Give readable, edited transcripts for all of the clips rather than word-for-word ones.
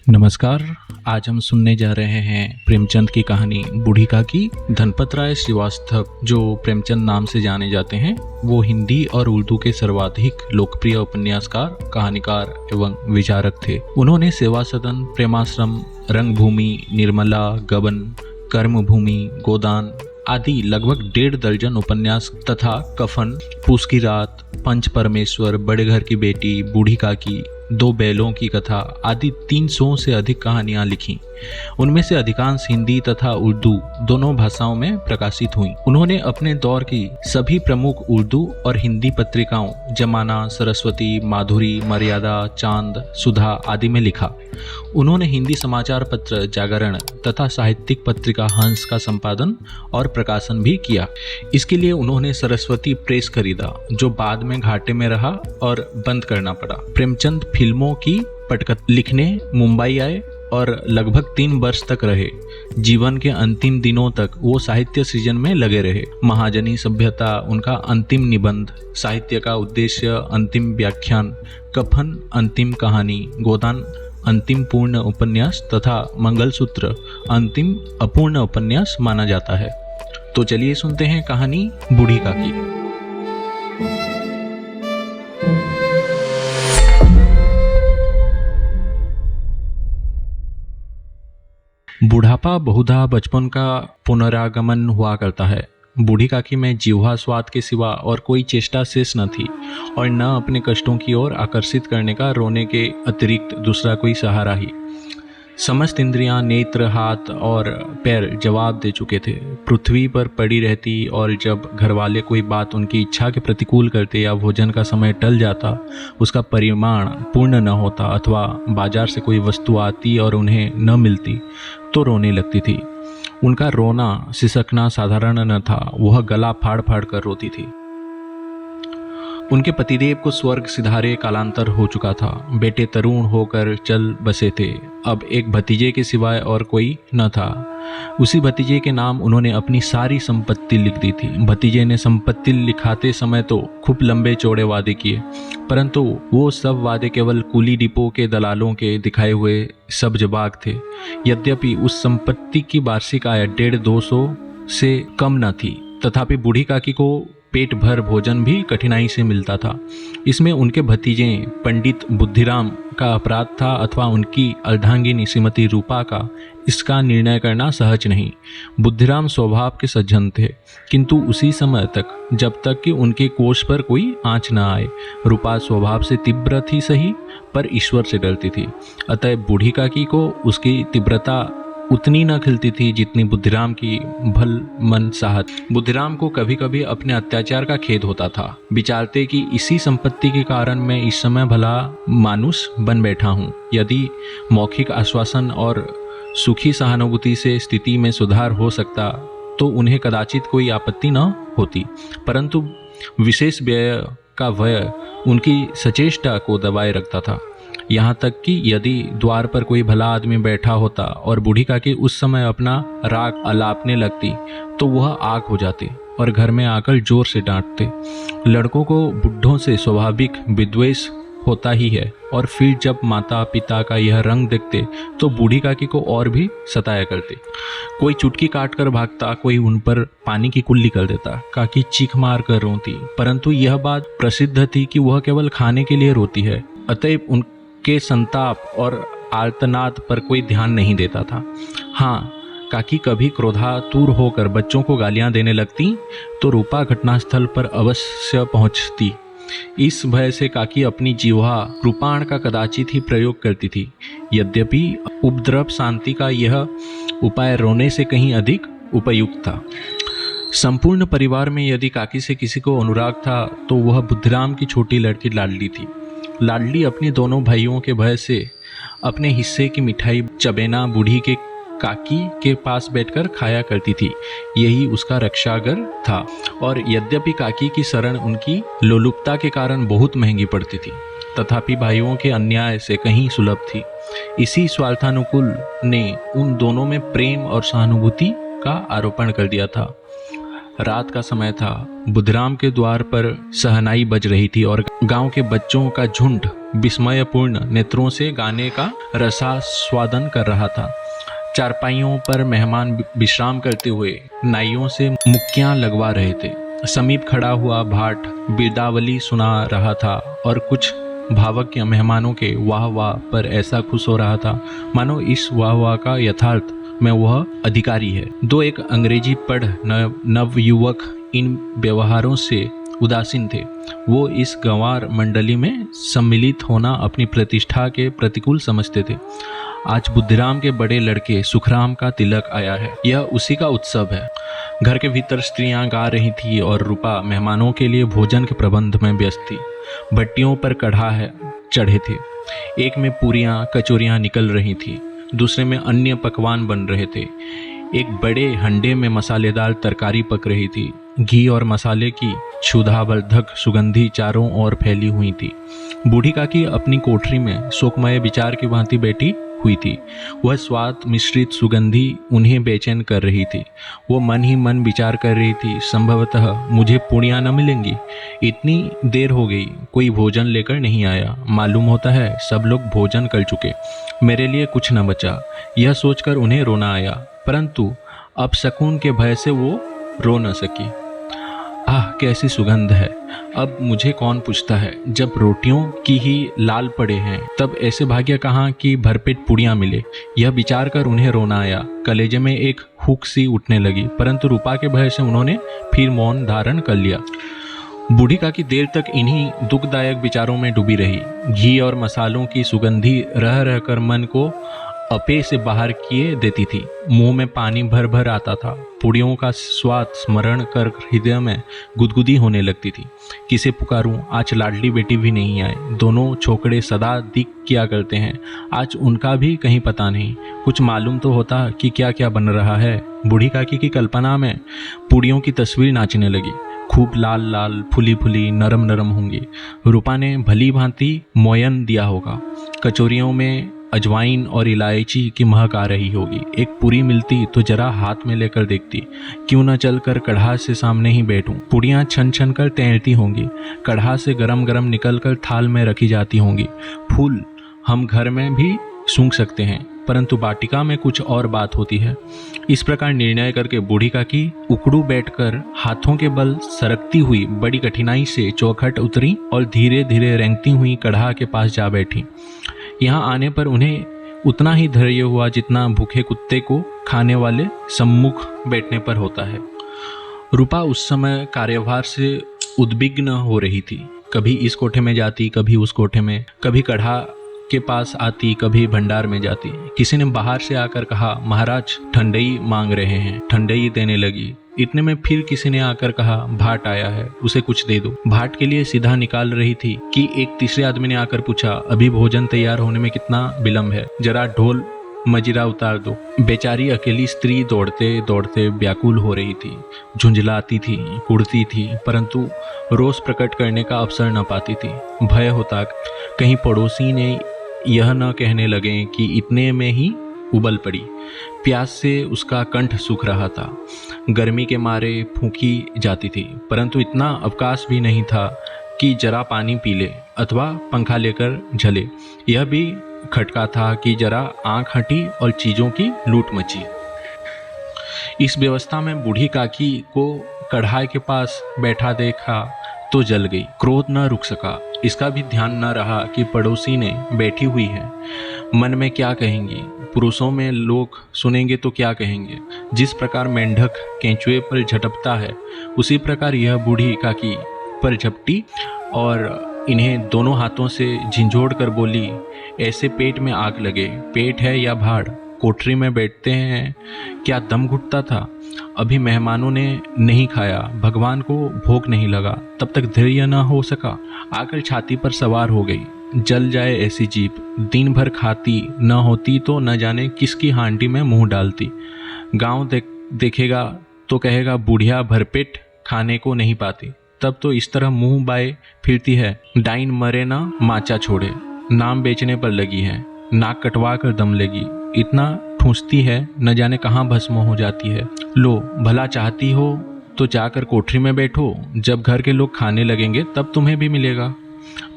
नमस्कार। आज हम सुनने जा रहे हैं प्रेमचंद की कहानी बूढ़ी काकी। धनपत राय श्रीवास्तव, जो प्रेमचंद नाम से जाने जाते हैं, वो हिंदी और उर्दू के सर्वाधिक लोकप्रिय उपन्यासकार, कहानीकार एवं विचारक थे। उन्होंने सेवा सदन, प्रेमाश्रम, रंगभूमि, निर्मला, गबन, कर्मभूमि, गोदान आदि लगभग 1.5 दर्जन उपन्यास तथा कफन, पूस की रात, पंच परमेश्वर, बड़े घर की बेटी, बूढ़ी काकी, 2 बैलों की कथा आदि 300 से अधिक कहानियां लिखी। उनमें से अधिकांश हिंदी तथा उर्दू दोनों भाषाओं में प्रकाशित हुई। उन्होंने अपने दौर की सभी प्रमुख उर्दू और हिंदी पत्रिकाओं जमाना, सरस्वती, माधुरी, मर्यादा, चांद, सुधा आदि में लिखा। उन्होंने हिंदी समाचार पत्र जागरण तथा साहित्यिक पत्रिका हंस का संपादन और प्रकाशन भी किया। इसके लिए उन्होंने सरस्वती प्रेस खरीदा, जो बाद में घाटे में रहा और बंद करना पड़ा। प्रेमचंद फिल्मों की पटकथा लिखने मुंबई आए और लगभग 3 वर्ष तक रहे। जीवन के अंतिम दिनों तक वो साहित्य सृजन में लगे रहे। महाजनी सभ्यता उनका अंतिम निबंध, साहित्य का उद्देश्य अंतिम व्याख्यान, कफन अंतिम कहानी, गोदान अंतिम पूर्ण उपन्यास तथा मंगलसूत्र अंतिम अपूर्ण उपन्यास माना जाता है। तो चलिए सुनते हैं कहानी बूढ़ी काकी। बुढ़ापा बहुधा बचपन का पुनरागमन हुआ करता है। बूढ़ी काकी में जिह्वा स्वाद के सिवा और कोई चेष्टा शेष न थी और न अपने कष्टों की ओर आकर्षित करने का रोने के अतिरिक्त दूसरा कोई सहारा ही। समस्त इंद्रियां, नेत्र, हाथ और पैर जवाब दे चुके थे। पृथ्वी पर पड़ी रहती और जब घरवाले कोई बात उनकी इच्छा के प्रतिकूल करते या भोजन का समय टल जाता, उसका परिमाण पूर्ण न होता अथवा बाजार से कोई वस्तु आती और उन्हें न मिलती तो रोने लगती थी। उनका रोना सिसकना साधारण न था, वह गला फाड़ फाड़ कर रोती थी। उनके पतिदेव को स्वर्ग सिधारे कालांतर हो चुका था। बेटे तरुण होकर चल बसे थे। अब एक भतीजे के सिवाय और कोई न था। उसी भतीजे के नाम उन्होंने अपनी सारी संपत्ति लिख दी थी। भतीजे ने संपत्ति लिखाते समय तो खूब लंबे चौड़े वादे किए, परंतु वो सब वादे केवल कुली डिपो के दलालों के दिखाए हुए सब्ज बाग थे। यद्यपि उस संपत्ति की वार्षिक आय 150-200 से कम न थी, तथापि बूढ़ी काकी को पेट भर भोजन भी कठिनाई से मिलता था। इसमें उनके भतीजे पंडित बुद्धिराम का अपराध था अथवा उनकी अर्धांगिनी श्रीमती रूपा का, इसका निर्णय करना सहज नहीं। बुद्धिराम स्वभाव के सज्जन थे, किंतु उसी समय तक जब तक कि उनके कोष पर कोई आंच न आए। रूपा स्वभाव से तीव्र थी सही, पर ईश्वर से डरती थी। अतः बूढ़ी काकी को उसकी तीव्रता उतनी न खिलती थी जितनी बुद्धिराम की भल मन साहत। बुद्धिराम को कभी कभी अपने अत्याचार का खेद होता था। विचारते कि इसी संपत्ति के कारण मैं इस समय भला मानुष बन बैठा हूँ। यदि मौखिक आश्वासन और सुखी सहानुभूति से स्थिति में सुधार हो सकता तो उन्हें कदाचित कोई आपत्ति न होती, परंतु विशेष व्यय का भय उनकी सचेष्टा को दबाए रखता था। यहाँ तक कि यदि द्वार पर कोई भला आदमी बैठा होता और बूढ़ी काकी उस समय अपना राग अलापने लगती तो वह आग हो जाते और घर में आकर जोर से डांटते। लड़कों को बुढ़ों से स्वाभाविक विद्वेष होता ही है, और फिर जब माता पिता का यह रंग देखते तो बूढ़ी काकी को और भी सताया करते। कोई चुटकी काट कर भागता, कोई उन पर पानी की कुल्ली कर देता। काकी चीख मार कर रोती, परंतु यह बात प्रसिद्ध थी कि वह केवल खाने के लिए रोती है, अतएव उन के संताप और आर्तनाद पर कोई ध्यान नहीं देता था। हाँ, काकी कभी क्रोधातुर होकर बच्चों को गालियां देने लगती तो रूपा घटनास्थल पर अवश्य पहुंचती। इस भय से काकी अपनी जिह्वा कृपाण का कदाचित ही प्रयोग करती थी। यद्यपि उपद्रव शांति का यह उपाय रोने से कहीं अधिक उपयुक्त था। संपूर्ण परिवार में यदि काकी से किसी को अनुराग था तो वह बुद्धिराम की छोटी लड़की लाडली थी। लाडली अपने दोनों भाइयों के भय से अपने हिस्से की मिठाई चबेना बूढ़ी के काकी के पास बैठकर खाया करती थी। यही उसका रक्षागर था, और यद्यपि काकी की शरण उनकी लोलुपता के कारण बहुत महंगी पड़ती थी, तथापि भाइयों के अन्याय से कहीं सुलभ थी। इसी स्वार्थानुकूल ने उन दोनों में प्रेम और सहानुभूति का आरोपण कर दिया था। रात का समय था। बुधराम के द्वार पर शहनाई बज रही थी और गांव के बच्चों का झुंड विस्मयपूर्ण नेत्रों से गाने का रसास्वादन कर रहा था। चारपाइयों पर मेहमान विश्राम करते हुए नाइयों से मुक्कियां लगवा रहे थे। समीप खड़ा हुआ भाट बिरदावली सुना रहा था और कुछ भावक मेहमानों के वाह वाह पर ऐसा खुश हो रहा था मानो इस वाह वाह का यथार्थ में वह अधिकारी है। दो एक अंग्रेजी पढ़ नवयुवक इन व्यवहारों से उदासीन थे। वो इस गंवार मंडली में सम्मिलित होना अपनी प्रतिष्ठा के प्रतिकूल समझते थे। आज बुद्धिराम के बड़े लड़के सुखराम का तिलक आया है, यह उसी का उत्सव है। घर के भीतर स्त्रियां गा रही थी और रूपा मेहमानों के लिए भोजन के प्रबंध में व्यस्त थी। भट्टियों पर कढ़ा चढ़े थे। एक में पूरियां कचौरियां निकल रही थी, दूसरे में अन्य पकवान बन रहे थे। एक बड़े हंडे में मसालेदार तरकारी पक रही थी। घी और मसाले की क्षुधावर्धक सुगंधी चारों ओर फैली हुई थी। बूढ़ी काकी अपनी कोठरी में शोकमय विचार की भांति बैठी हुई थी। वह स्वाद मिश्रित सुगंधी उन्हें बेचैन कर रही थी। वो मन ही मन विचार कर रही थी, संभवतः मुझे पूड़ियाँ न मिलेंगी। इतनी देर हो गई, कोई भोजन लेकर नहीं आया। मालूम होता है सब लोग भोजन कर चुके, मेरे लिए कुछ न बचा। यह सोचकर उन्हें रोना आया, परंतु अब शकुन के भय से वो रो न सकी। आह, कैसी सुगंध है! अब मुझे कौन पूछता है, जब रोटियों की ही लाल पड़े हैं तब ऐसे भाग्य कहाँ कि भरपेट पुड़ियाँ मिले। यह विचार कर उन्हें रोना आया। कलेजे में एक हुक सी उठने लगी, परंतु रूपा के भय से उन्होंने फिर मौन धारण कर लिया। बूढ़ी काकी देर तक इन्हीं दुखदायक विचारों में डूबी रही। घी और मसालों की सुगंधी रह रहकर मन को अपे से बाहर किए देती थी। मुंह में पानी भर भर आता था। पूड़ियों का स्वाद स्मरण कर हृदय में गुदगुदी होने लगती थी। किसे पुकारूं, आज लाडली बेटी भी नहीं आए। दोनों छोकरे सदा दिक किया करते हैं, आज उनका भी कहीं पता नहीं। कुछ मालूम तो होता कि क्या क्या बन रहा है। बूढ़ी काकी की कल्पना में पूड़ियों की तस्वीर नाचने लगी। खूब लाल लाल, फुली फुली, नरम नरम होंगी। रूपा ने भली भांति मोयन दिया होगा। कचौरियों में अजवाइन और इलायची की महक आ रही होगी। एक पूरी मिलती तो जरा हाथ में लेकर देखती। क्यों न चलकर कढ़ा से सामने ही बैठूं। पूड़ियाँ छन छन कर तैरती होंगी। कढ़ा से गरम गरम निकल कर थाल में रखी जाती होंगी। फूल हम घर में भी सूंघ सकते हैं, परंतु बाटिका में कुछ और बात होती है। इस प्रकार निर्णय करके बूढ़ी काकी उकड़ू बैठकर हाथों के बल सरकती हुई बड़ी कठिनाई से चौखट उतरी और धीरे धीरे रेंगती हुई कढ़ा के पास जा बैठी। यहाँ आने पर उन्हें उतना ही धैर्य हुआ जितना भूखे कुत्ते को खाने वाले सम्मुख बैठने पर होता है। रूपा उस समय कार्यभार से उद्विग्न हो रही थी। कभी इस कोठे में जाती, कभी उस कोठे में, कभी कढ़ा के पास आती, कभी भंडार में जाती। किसी ने बाहर से आकर कहा, महाराज ठंडई मांग रहे हैं। ठंडई देने लगी। इतने में फिर किसी ने आकर कहा, भाट आया है, उसे कुछ दे दो। भाट के लिए सीधा निकाल रही थी कि एक तीसरे आदमी ने आकर पूछा, अभी भोजन तैयार होने में कितना विलंब है, जरा ढोल मजीरा उतार दो। बेचारी अकेली स्त्री दौड़ते दौड़ते व्याकुल हो रही थी। झुंझलाती थी, कुड़ती थी, परंतु रोष प्रकट करने का अवसर न पाती थी। भय होता कहीं पड़ोसी ने यह न कहने लगे कि इतने में ही उबल पड़ी। प्यास से उसका कंठ सूख रहा था। गर्मी के मारे फूंकी जाती थी, परंतु इतना अवकाश भी नहीं था कि जरा पानी पी ले अथवा पंखा लेकर झले। यह भी खटका था कि जरा आंख हटी और चीज़ों की लूट मची। इस व्यवस्था में बूढ़ी काकी को कढ़ाई के पास बैठा देखा तो जल गई। क्रोध न रुक सका। इसका भी ध्यान न रहा कि पड़ोसी ने बैठी हुई है। मन में क्या कहेंगी, पुरुषों में लोग सुनेंगे तो क्या कहेंगे। जिस प्रकार मेंढक केंचुए पर झटपता है, उसी प्रकार यह बूढ़ी काकी पर झपटी और इन्हें दोनों हाथों से झिंझोड़ कर बोली, ऐसे पेट में आग लगे। पेट है या भाड़, कोठरी में बैठते हैं, क्या दम घुटता था। अभी मेहमानों ने नहीं खाया, भगवान को भोग नहीं लगा, तब तक धैर्य न हो सका। आकर छाती पर सवार हो गई। जल जाए ऐसी जीभ। दिन भर खाती न होती तो न जाने किसकी हांडी में मुंह डालती। गांव देखेगा तो कहेगा, बुढ़िया भरपेट खाने को नहीं पाती। तब तो इस तरह मुंह बाए फिरती है, डाइन मरे ना माचा छोड़े। नाम बेचने पर लगी है, नाक कटवा कर दम लेगी। इतना ठूंसती है, न जाने कहाँ भस्म हो जाती है। लो, भला चाहती हो तो जाकर कोठरी में बैठो, जब घर के लोग खाने लगेंगे तब तुम्हें भी मिलेगा।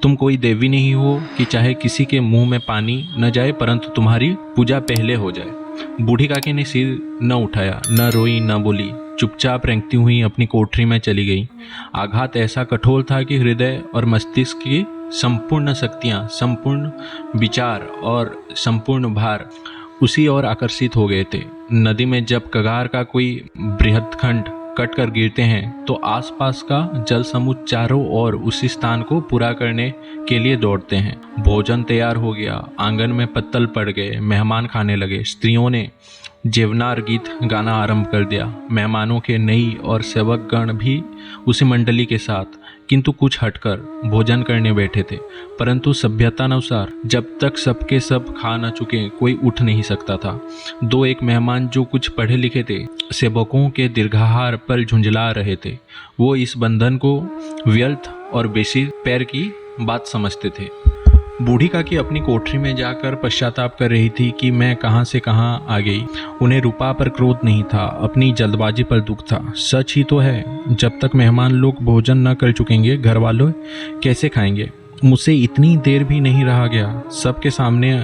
तुम कोई देवी नहीं हो कि चाहे किसी के मुंह में पानी न जाए परंतु तुम्हारी पूजा पहले हो जाए। बूढ़ी काकी ने सिर न उठाया, न रोई, न बोली, चुपचाप रेंगती हुई अपनी कोठरी में चली गई। आघात ऐसा कठोर था कि हृदय और मस्तिष्क की संपूर्ण शक्तियां, संपूर्ण विचार और संपूर्ण भार उसी ओर आकर्षित हो गए थे। नदी में जब कगार का कोई बृहदखंड कट कर गिरते हैं तो आसपास का जल समूह चारों ओर उसी स्थान को पूरा करने के लिए दौड़ते हैं। भोजन तैयार हो गया, आंगन में पत्तल पड़ गए, मेहमान खाने लगे। स्त्रियों ने जेवनार गीत गाना आरंभ कर दिया। मेहमानों के नई और सेवक गण भी उसी मंडली के साथ किंतु कुछ हटकर भोजन करने बैठे थे, परंतु सभ्यतानुसार जब तक सबके सब खा न चुके कोई उठ नहीं सकता था। दो एक मेहमान जो कुछ पढ़े लिखे थे, सेवकों के दीर्घाहार पर झुंझला रहे थे। वो इस बंधन को व्यर्थ और बेसी पैर की बात समझते थे। बूढ़ी काकी अपनी कोठरी में जाकर पश्चाताप कर रही थी कि मैं कहां से कहां आ गई। उन्हें रूपा पर क्रोध नहीं था, अपनी जल्दबाजी पर दुख था। सच ही तो है, जब तक मेहमान लोग भोजन न कर चुकेंगे घर वालों कैसे खाएंगे। मुझसे इतनी देर भी नहीं रहा गया, सबके सामने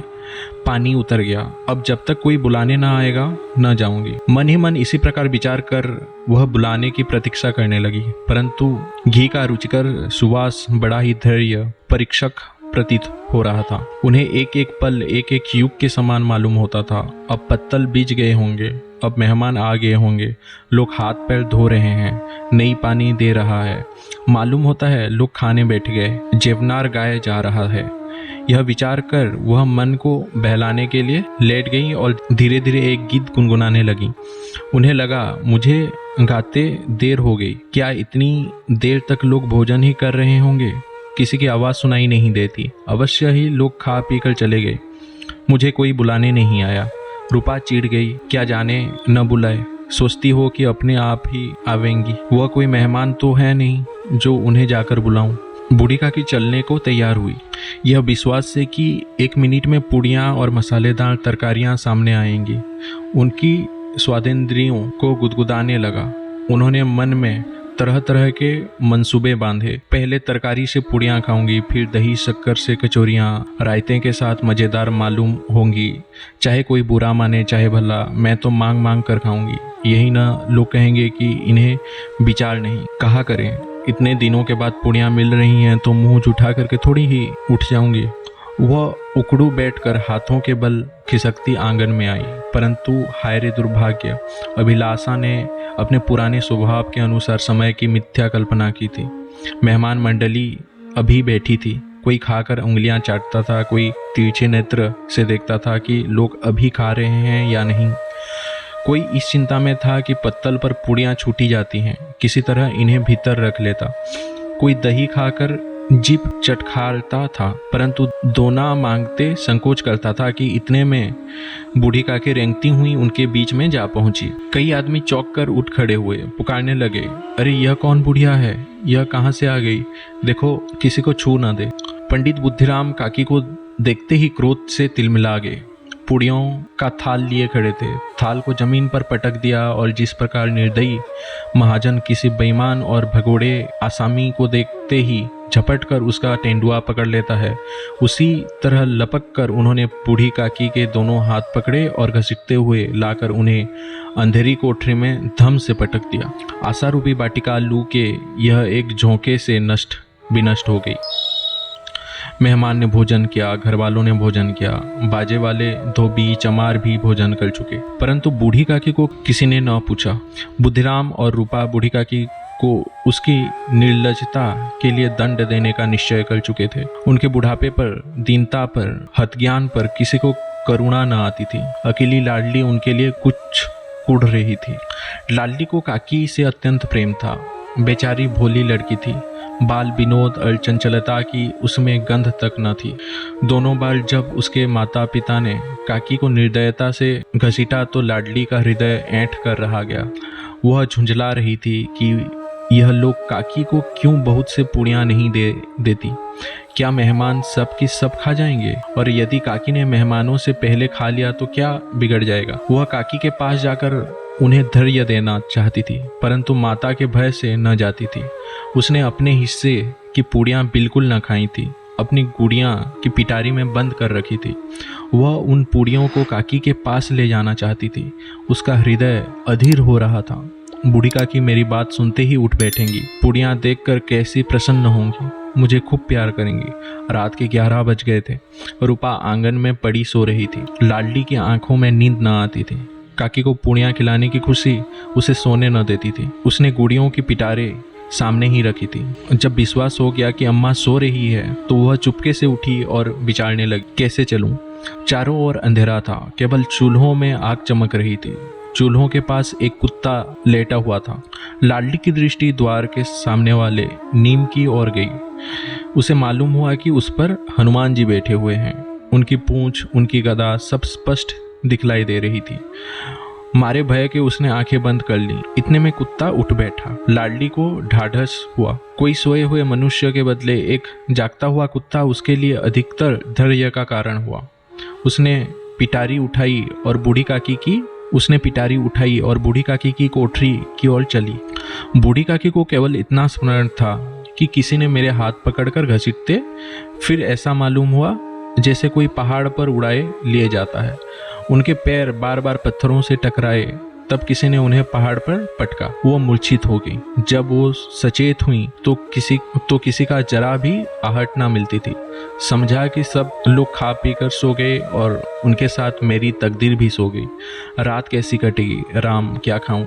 पानी उतर गया। अब जब तक कोई बुलाने ना आएगा न जाऊंगी। मन ही मन इसी प्रकार विचार कर वह बुलाने की प्रतीक्षा करने लगी, परंतु घी का रुचिकर सुवास बड़ा ही धैर्य परीक्षक प्रतीत हो रहा था। उन्हें एक एक पल एक एक युग के समान मालूम होता था। अब पत्तल बीज गए होंगे, अब मेहमान आ गए होंगे, लोग हाथ पैर धो रहे हैं, नई पानी दे रहा है, मालूम होता है लोग खाने बैठ गए, जेवनार गाया जा रहा है। यह विचार कर वह मन को बहलाने के लिए लेट गई और धीरे धीरे एक गीत गुनगुनाने लगी। उन्हें लगा मुझे गाते देर हो गई, क्या इतनी देर तक लोग भोजन ही कर रहे होंगे। किसी की आवाज़ सुनाई नहीं देती, अवश्य ही लोग खा पी कर चले गए, मुझे कोई बुलाने नहीं आया। रूपा चिढ़ गई, क्या जाने न बुलाए, सोचती हो कि अपने आप ही आवेंगी। वह कोई मेहमान तो है नहीं जो उन्हें जाकर बुलाऊं। बूढ़ी काकी चलने को तैयार हुई, यह विश्वास से कि एक मिनट में पूड़ियाँ और मसालेदार तरकारियाँ सामने आएंगी। उनकी स्वादेंद्रियों को गुदगुदाने लगा। उन्होंने मन में तरह तरह के मंसूबे बांधे। पहले तरकारी से पूड़ियाँ खाऊंगी, फिर दही शक्कर से कचौरियाँ रायते के साथ मज़ेदार मालूम होंगी। चाहे कोई बुरा माने चाहे भला, मैं तो मांग मांग कर खाऊंगी। यही ना लोग कहेंगे कि इन्हें विचार नहीं। कहा करें, इतने दिनों के बाद पूड़ियाँ मिल रही हैं तो मुंह उठा करके थोड़ी ही उठ जाऊंगी। वह उकड़ू बैठकर हाथों के बल खिसकती आंगन में आई, परंतु हाय रे दुर्भाग्य, अभिलाषा ने अपने पुराने स्वभाव के अनुसार समय की मिथ्या कल्पना की थी। मेहमान मंडली अभी बैठी थी, कोई खाकर उंगलियां चाटता था, कोई तिरछे नेत्र से देखता था कि लोग अभी खा रहे हैं या नहीं। कोई इस चिंता में था कि पत्तल पर पूड़ियाँ छूटी जाती हैं, किसी तरह इन्हें भीतर रख लेता। कोई दही खाकर जीभ चटखारता था, परंतु दोना मांगते संकोच करता था कि इतने में बूढ़ी काकी रेंगती हुई उनके बीच में जा पहुंची। कई आदमी चौंक कर उठ खड़े हुए, पुकारने लगे, अरे यह कौन बुढ़िया है, यह कहाँ से आ गई, देखो किसी को छू न दे। पंडित बुद्धिराम काकी को देखते ही क्रोध से तिलमिला गए। पूड़ियों का थाल लिए खड़े थे, थाल को जमीन पर पटक दिया और जिस प्रकार निर्दयी महाजन किसी बेईमान और भगोड़े आसामी को देखते ही झपट कर उसका तेंदुआ पकड़ लेता है, उसी तरह लपक कर उन्होंने बूढ़ी काकी के दोनों हाथ पकड़े और घसीटते हुए लाकर उन्हें अंधेरी कोठरी में धम से पटक दिया। आशा रूपी बाटिका लू के यह एक झोंके से विनष्ट हो गई। मेहमान ने भोजन किया, घर वालों ने भोजन किया, बाजे वाले धोबी चमार भी भोजन कर चुके, परंतु बूढ़ी काकी को किसी ने न पूछा। बुद्धिराम और रूपा बूढ़ी काकी को उसकी निर्लजता के लिए दंड देने का निश्चय कर चुके थे। उनके बुढ़ापे पर, दीनता पर, हतज्ञान पर किसी को करुणा न आती थी। अकेली लाडली उनके लिए कुछ कुढ़ रही थी। लाडली को काकी से अत्यंत प्रेम था। बेचारी भोली लड़की थी, बाल विनोद और चंचलता की उसमें गंध तक न थी। दोनों बार जब उसके माता पिता ने काकी को निर्दयता से घसीटा तो लाडली का हृदय ऐंठ कर रहा गया। वह झुंझला रही थी कि यह लोग काकी को क्यों बहुत से पूड़ियाँ नहीं देती। क्या मेहमान सब की सब खा जाएंगे, और यदि काकी ने मेहमानों से पहले खा लिया तो क्या बिगड़ जाएगा। वह काकी के पास जाकर उन्हें धैर्य देना चाहती थी, परंतु माता के भय से न जाती थी। उसने अपने हिस्से की पूड़ियाँ बिल्कुल न खाई थी, अपनी गुड़ियाँ की पिटारी में बंद कर रखी थी। वह उन पूड़ियों को काकी के पास ले जाना चाहती थी। उसका हृदय अधीर हो रहा था। बूढ़ी काकी मेरी बात सुनते ही उठ बैठेंगी, पूड़ियाँ देखकर कैसी प्रसन्न होंगी, मुझे खूब प्यार करेंगी। रात के 11 बज गए थे। रूपा आंगन में पड़ी सो रही थी। लाडली की आंखों में नींद न आती थी। काकी को पूड़ियाँ खिलाने की खुशी उसे सोने न देती थी। उसने गुड़ियों की पिटारे सामने ही रखी थी। जब विश्वास हो गया कि अम्मा सो रही है तो वह चुपके से उठी और विचारने लगी, कैसे चलूं? चारों ओर अंधेरा था, केवल चूल्हों में आग चमक रही थी। चूल्हों के पास एक कुत्ता लेटा हुआ था। लाडली की दृष्टि द्वार के सामने वाले नीम की ओर गई। उसे मालूम हुआ कि उस पर हनुमान जी बैठे हुए हैं। उनकी पूंछ, उनकी गदा सब स्पष्ट दिखलाई दे रही थी। मारे भय के उसने आंखें बंद कर ली। इतने में कुत्ता उठ बैठा। लाडली को ढाढ़स हुआ। कोई सोए हुए मनुष्य के बदले एक जागता हुआ कुत्ता उसके लिए अधिकतर धैर्य का कारण हुआ। उसने पिटारी उठाई और बूढ़ी काकी की कोठरी की ओर चली। बूढ़ी काकी को केवल इतना स्मरण था कि किसी ने मेरे हाथ पकड़कर घसीटते, फिर ऐसा मालूम हुआ जैसे कोई पहाड़ पर उड़ाए लिए जाता है। उनके पैर बार बार पत्थरों से टकराए, तब किसी ने उन्हें पहाड़ पर पटका। वो मूर्छित हो गई। जब वो सचेत हुई तो किसी का जरा भी आहट ना मिलती थी। समझा कि सब लोग खा पी कर सो गए और उनके साथ मेरी तकदीर भी सो गई। रात कैसी कटेगी? राम, क्या खाऊं?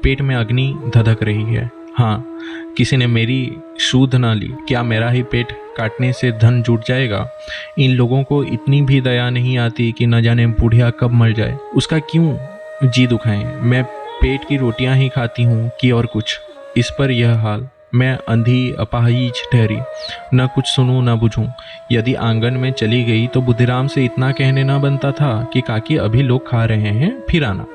पेट में अग्नि धधक रही है। हाँ, किसी ने मेरी सूध ना ली। क्या मेरा ही पेट काटने से धन जुट जाएगा? इन लोगों को इतनी भी दया नहीं आती कि न जाने बुढ़िया कब मर जाए। उसका क्यों जी दुखाएं? मैं पेट की रोटियां ही खाती हूँ कि और कुछ। इस पर यह हाल। मैं अंधी अपाहिज ठहरी, न कुछ सुनूं न बुझूं। यदि आंगन में चली गई तो बुद्धिराम से इतना कहने न बनता था कि काकी अभी लोग खा रहे हैं, फिर आना।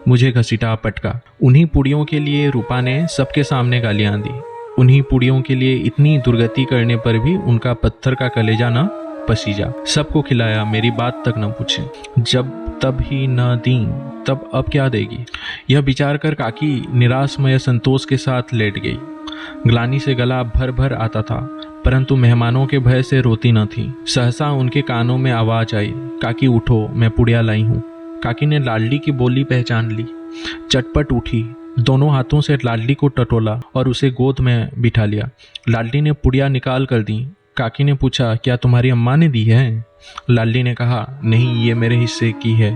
मुझे घसीटा, पटका। उन्हीं पुड़ियों के लिए रूपा ने सबके सामने गालियां दी। उन्हीं पुड़ियों के लिए इतनी दुर्गति करने पर भी उनका पत्थर का कलेजा न पसीजा। सबको खिलाया, मेरी बात तक न पूछे। जब तब ही न दी तब अब क्या देगी? यह विचार कर काकी निराशमय संतोष के साथ लेट गई। ग्लानि से गला भर भर आता था, परंतु मेहमानों के भय से रोती न थी। सहसा उनके कानों में आवाज आई, काकी उठो, मैं पुड़िया लाई हूँ। काकी ने लाडली की बोली पहचान ली। चटपट उठी, दोनों हाथों से लाडली को टटोला और उसे गोद में बिठा लिया। लाडली ने पुड़िया निकाल कर दी। काकी ने पूछा, क्या तुम्हारी अम्मा ने दी है? लाडली ने कहा, नहीं, ये मेरे हिस्से की है।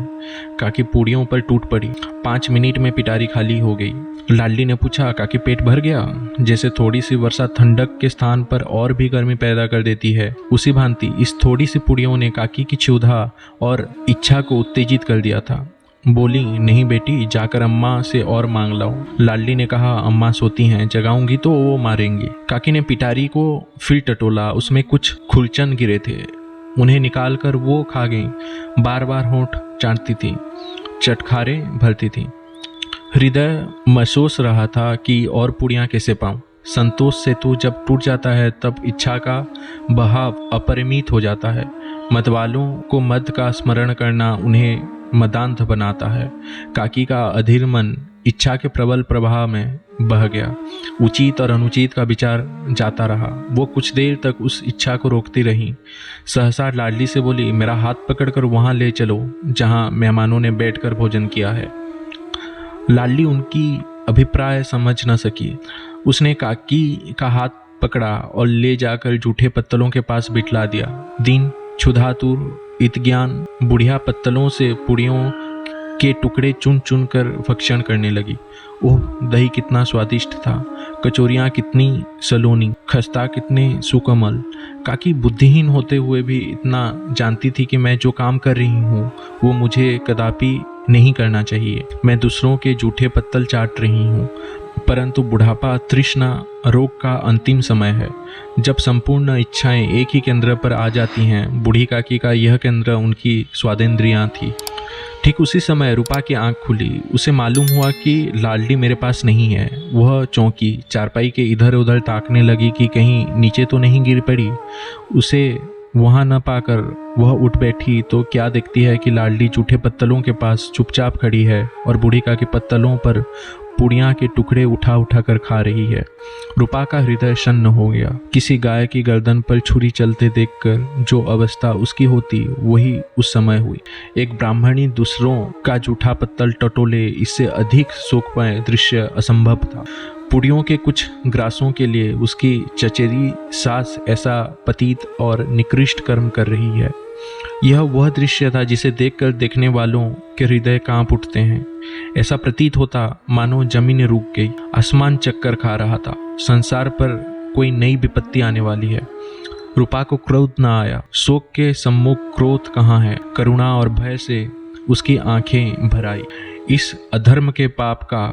काकी पूड़ियों पर टूट पड़ी। 5 मिनट में पिटारी खाली हो गई। लाडली ने पूछा, काकी पेट भर गया? जैसे थोड़ी सी वर्षा ठंडक के स्थान पर और भी गर्मी पैदा कर देती है, उसी भांति इस थोड़ी सी पुड़ियों ने काकी की क्षुधा और इच्छा को उत्तेजित कर दिया था। बोली, नहीं बेटी, जाकर अम्मा से और मांग लाओ। लाडली ने कहा, अम्मा सोती हैं, जगाऊंगी तो वो मारेंगी। काकी ने पिटारी को फिर टटोला। उसमें कुछ खुरचन गिरे थे, उन्हें निकालकर वो खा गई। बार बार होंठ चाटती थी, चटखारे भरती थी। हृदय महसूस रहा था कि और पुड़ियाँ कैसे पाऊं। संतोष सेतु जब टूट जाता है तब इच्छा का बहाव अपरिमित हो जाता है। मतवालों को मद का स्मरण करना उन्हें मदांध बनाता है। काकी का अधीर मन इच्छा के प्रबल प्रवाह में बह गया। उचित और अनुचित का विचार जाता रहा। वो कुछ देर तक उस इच्छा को रोकती रही। सहसा लाडली से बोली, मेरा हाथ पकड़कर वहां ले चलो जहां मेहमानों ने बैठकर भोजन किया है। लाडली उनकी अभिप्राय समझ न सकी। उसने काकी का हाथ पकड़ा और ले जाकर जूठे पत्तलों के पास बिठला दिया। दिन क्षुधातुर इतज्ञान बुढ़िया पत्तलों से पुड़ियों के टुकड़े चुन चुन कर भक्षण करने लगी। ओह, दही कितना स्वादिष्ट था, कचौरियाँ कितनी सलोनी, खस्ता कितने सुकोमल। काकी बुद्धिहीन होते हुए भी इतना जानती थी कि मैं जो काम कर रही हूँ वो मुझे कदापि नहीं करना चाहिए। मैं दूसरों के जूठे पत्तल चाट रही हूँ, परंतु बुढ़ापा तृष्णा रोग का अंतिम समय है, जब संपूर्ण इच्छाएं एक ही केंद्र पर आ जाती हैं। बूढ़ी काकी का यह केंद्र उनकी स्वादेंद्रियां थी। ठीक उसी समय रूपा की आंख खुली। उसे मालूम हुआ कि लाडली मेरे पास नहीं है। वह चौंकी, चारपाई के इधर उधर ताकने लगी कि कहीं नीचे तो नहीं गिर पड़ी। उसे वहां न पाकर वह उठ बैठी तो क्या देखती है कि लाडली जूठे पत्तलों के पास चुपचाप खड़ी है और बूढ़ी काकी पत्तलों पर पुड़िया के टुकड़े उठा उठा कर खा रही है। रूपा का हृदय शन्न हो गया। किसी गाय की गर्दन पर छुरी चलते देखकर जो अवस्था उसकी होती वही उस समय हुई। एक ब्राह्मणी दूसरों का जूठा पत्तल टटोले, इससे अधिक शोकमय दृश्य असंभव था। पुड़ियों के कुछ ग्रासों के लिए उसकी चचेरी सास ऐसा पतित और निकृष्ट कर्म कर रही है। यह वह दृश्य था जिसे देखकर देखने वालों के हृदय कांप उठते हैं। ऐसा प्रतीत होता मानो जमीन रुक गई, आसमान चक्कर खा रहा था, संसार पर कोई नई विपत्ति आने वाली है। रूपा को क्रोध न आया। शोक के सम्मुख क्रोध कहाँ है? करुणा और भय से उसकी आंखें भर आई। इस अधर्म के पाप का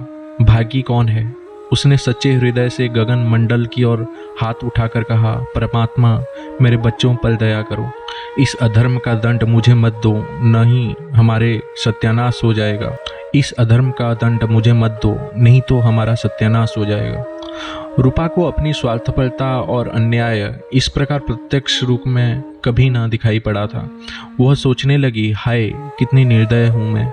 भागी कौन है? उसने सच्चे हृदय से गगन मंडल की ओर हाथ उठाकर कहा, परमात्मा मेरे बच्चों पर दया करो। इस अधर्म का दंड मुझे मत दो, नहीं हमारे सत्यानाश हो जाएगा। इस अधर्म का दंड मुझे मत दो, नहीं तो हमारा सत्यानाश हो जाएगा। रूपा को अपनी स्वार्थपरता और अन्याय इस प्रकार प्रत्यक्ष रूप में कभी ना दिखाई पड़ा था। वह सोचने लगी, हाय कितनी निर्दय हूँ मैं,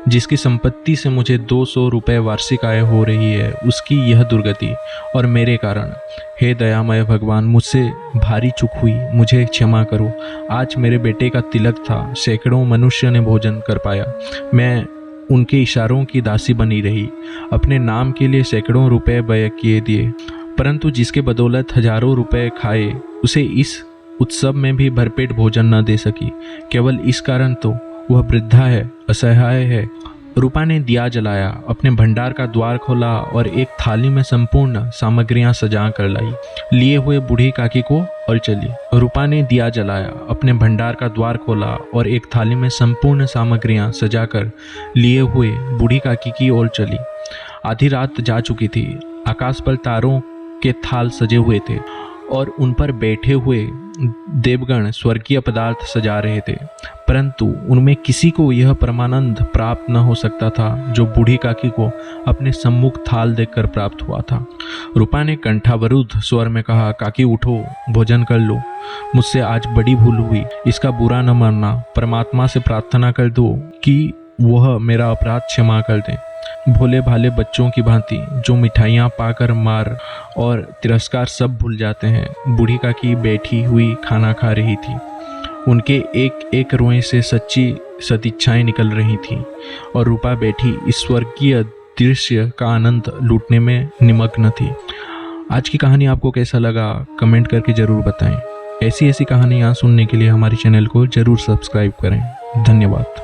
जिसकी संपत्ति से मुझे 200 रुपये वार्षिक आय हो रही है, उसकी यह दुर्गति और मेरे कारण। हे दयामय भगवान, मुझसे भारी चूक हुई, मुझे क्षमा करो। आज मेरे बेटे का तिलक था, सैकड़ों मनुष्य ने भोजन कर पाया, मैं उनके इशारों की दासी बनी रही, अपने नाम के लिए सैकड़ों रुपए व्यय किए दिए, परंतु जिसके बदौलत हजारों रुपए खाए उसे इस उत्सव में भी भरपेट भोजन न दे सकी। केवल इस कारण तो वह वृद्धा है, असहाय है। रूपा ने दिया जलाया, अपने भंडार का द्वार खोला और एक थाली में संपूर्ण सामग्रियां सजा कर लाई, लिए हुए बूढ़ी काकी को और चली। रूपा ने दिया जलाया, अपने भंडार का द्वार खोला और एक थाली में संपूर्ण सामग्रियां सजाकर लिए हुए बूढ़ी काकी की ओर चली। आधी रात जा चुकी थी। आकाश पर तारों के थाल सजे हुए थे और उन पर बैठे हुए देवगण स्वर्गीय पदार्थ सजा रहे थे, परंतु उनमें किसी को यह परमानंद प्राप्त न हो सकता था जो बूढ़ी काकी को अपने सम्मुख थाल देखकर प्राप्त हुआ था। रूपा ने कंठावरुद्ध स्वर में कहा, काकी उठो, भोजन कर लो, मुझसे आज बड़ी भूल हुई, इसका बुरा न मानना। परमात्मा से प्रार्थना कर दो कि वह मेरा अपराध क्षमा कर दें। भोले भाले बच्चों की भांति जो मिठाइयाँ पाकर मार और तिरस्कार सब भूल जाते हैं, बूढ़ी काकी बैठी हुई खाना खा रही थी। उनके एक एक रोए से सच्ची सदिच्छाएं निकल रही थीं और रूपा बैठी इस स्वर्गीय दृश्य का आनंद लूटने में निमग्न थी। आज की कहानी आपको कैसा लगा कमेंट करके ज़रूर बताएं। ऐसी ऐसी कहानियाँ सुनने के लिए हमारे चैनल को ज़रूर सब्सक्राइब करें। धन्यवाद।